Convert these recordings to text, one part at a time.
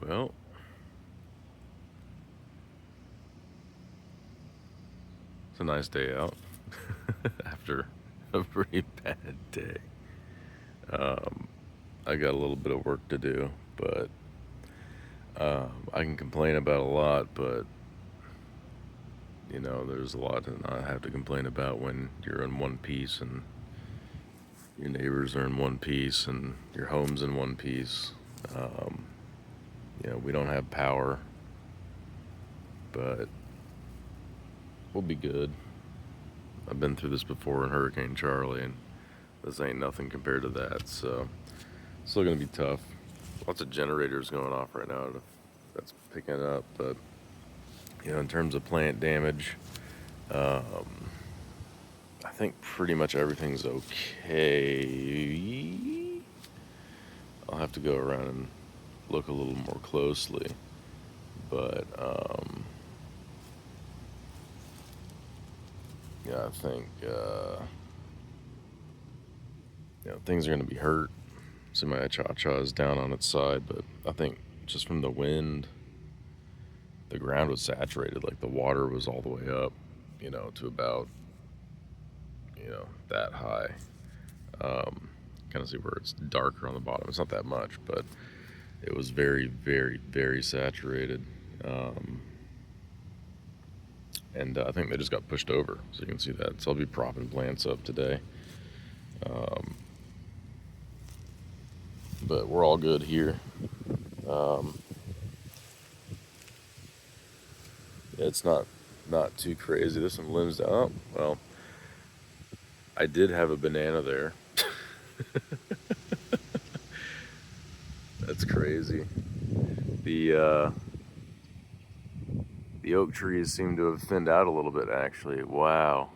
Well, it's a nice day out after a pretty bad day. Um, I got a little bit of work to do, but I can complain about a lot, but there's a lot to not have to complain about when you're in one piece and your neighbors are in one piece and your home's in one piece. Um, we don't have power, but we'll be good. I've been through this before in Hurricane Charlie, and this ain't nothing compared to that, so still gonna be tough. Lots of generators going off right now. That's picking up, but in terms of plant damage, um, I think pretty much everything's okay. I'll have to go around and look a little more closely, but yeah, I think things are gonna be hurt. Semi Cha is down on its side, but I think just from the wind, the ground was saturated. Like the water was all the way up, to about, that high. Kind of see where it's darker on the bottom. It's not that much, but it was very, very, very saturated. Um, and I think they just got pushed over. So you can see that. So I'll be propping plants up today. Um, but we're all good here. Um, it's not too crazy. There's some limbs down. Oh, well, I did have a banana there. That's crazy. The the oak trees seem to have thinned out a little bit, actually. Wow.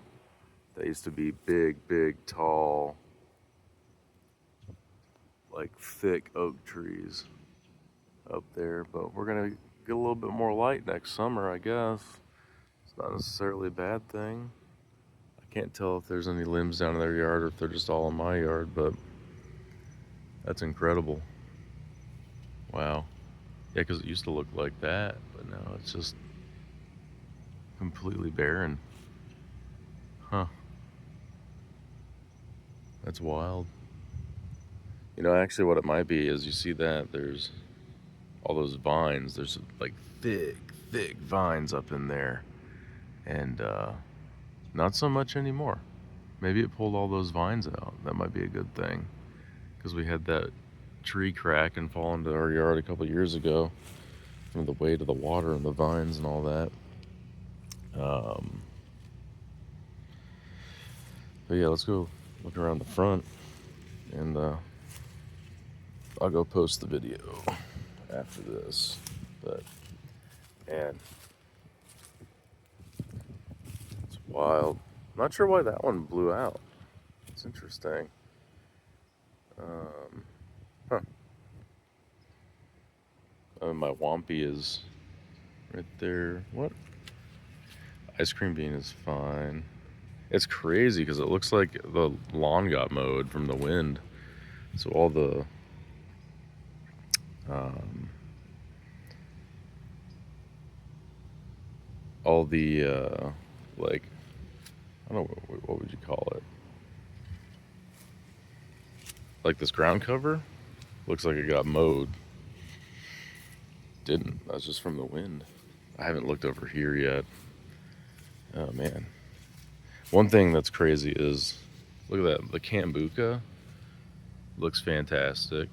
They used to be big, big, tall, like thick oak trees up there. But we're going to get a little bit more light next summer, I guess. It's not necessarily a bad thing. I can't tell if there's any limbs down in their yard or if they're just all in my yard, but that's incredible. Wow. Yeah, because it used to look like that, but now it's just completely barren. Huh. That's wild. Actually, what it might be is you see that there's all those vines. There's like thick, thick vines up in there, and not so much anymore. Maybe it pulled all those vines out. That might be a good thing, because we had that tree crack and fall into our yard a couple years ago from the weight of the water and the vines and all that. Um, but yeah, let's go look around the front, and I'll go post the video after this. But man, it's wild. Not sure why that one blew out. It's interesting. Um, huh. My Wampy is right there. What? Ice cream bean is fine. It's crazy because it looks like the lawn got mowed from the wind. So um, all the like, I don't know, what would you call it? Like this ground cover looks like it got mowed. Didn't. That's just from the wind. I haven't looked over here yet. Oh man. One thing that's crazy is, look at that. The Cambuca looks fantastic.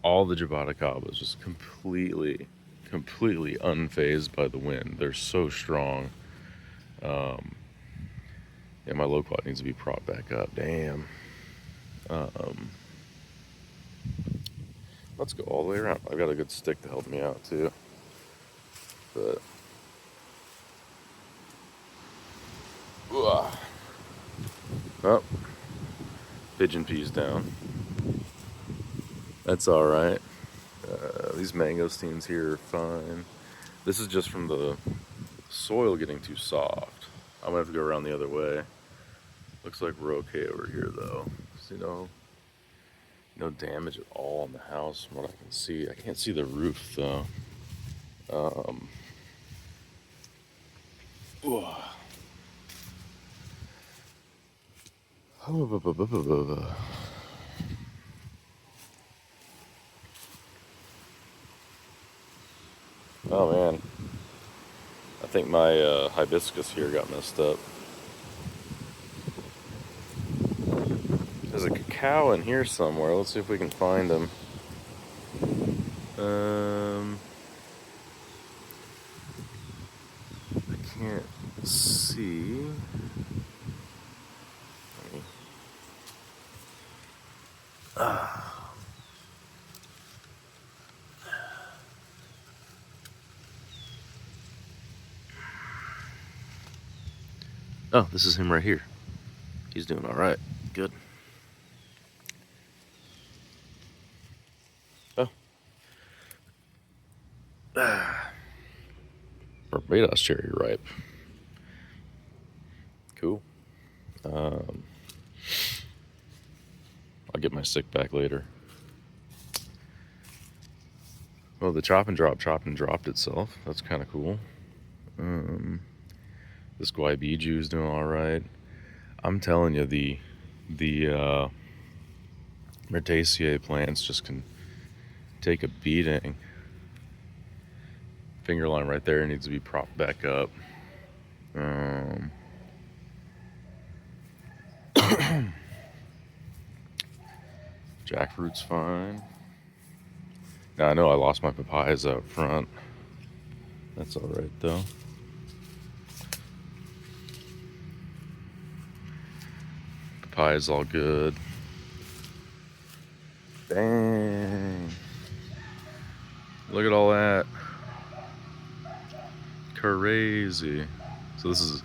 All the Jaboticaba is just completely unfazed by the wind. They're so strong. Um, yeah, my loquat needs to be propped back up. Damn. Um, let's go all the way around. I've got a good stick to help me out too. But oh, pigeon peas down. That's all right. These mangosteens here are fine. This is just from the soil getting too soft. I'm gonna have to go around the other way. Looks like we're okay over here though. So, No damage at all on the house from what I can see. I can't see the roof though. Um, oh man, I think my hibiscus here got messed up. There's a cacao in here somewhere. Let's see if we can find him. I can't see. Oh, this is him right here. He's doing all right. Good. Oh. Barbados cherry ripe. Cool. I'll get my stick back later. Well, the chop and dropped itself. That's kind of cool. This Guaibiju is doing all right. I'm telling you, the Myrtaceae plants just can take a beating. Finger line right there needs to be propped back up. Jackfruit's fine. Now I know I lost my papayas out front. That's all right though. Papaya's all good. Dang. Look at all that. Crazy. So this is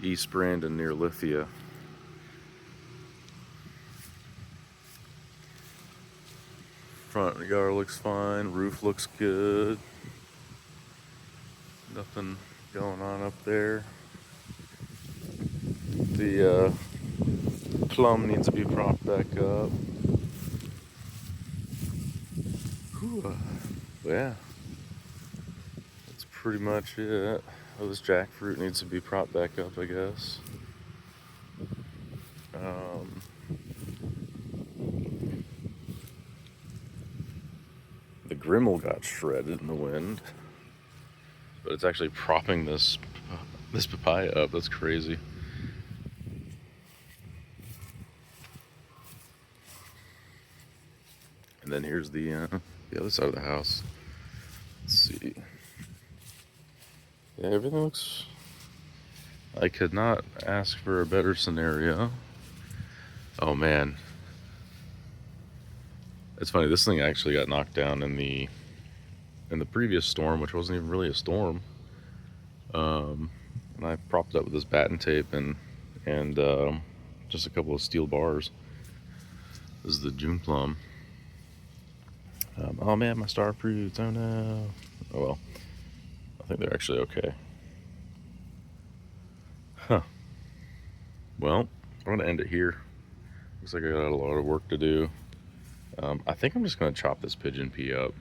East Brandon near Lithia. Front yard looks fine. Roof looks good. Nothing going on up there. The plum needs to be propped back up. Whew. Yeah. That's pretty much it. Oh, this jackfruit needs to be propped back up, I guess. The Grimmel got shredded in the wind, but it's actually propping this papaya up. That's crazy. And then here's the other side of the house. Let's see. Yeah, everything looks. I could not ask for a better scenario. Oh man, it's funny. This thing actually got knocked down in the previous storm, which wasn't even really a storm. And I propped it up with this batten tape and just a couple of steel bars. This is the June plum. Oh man, my star fruits. Oh no. Oh well. I think they're actually okay. Huh. Well, I'm gonna end it here. Looks like I got a lot of work to do. I think I'm just gonna chop this pigeon pea up.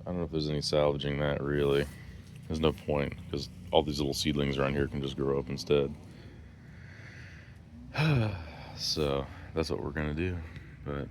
I don't know if there's any salvaging that really. There's no point because all these little seedlings around here can just grow up instead. So that's what we're gonna do. But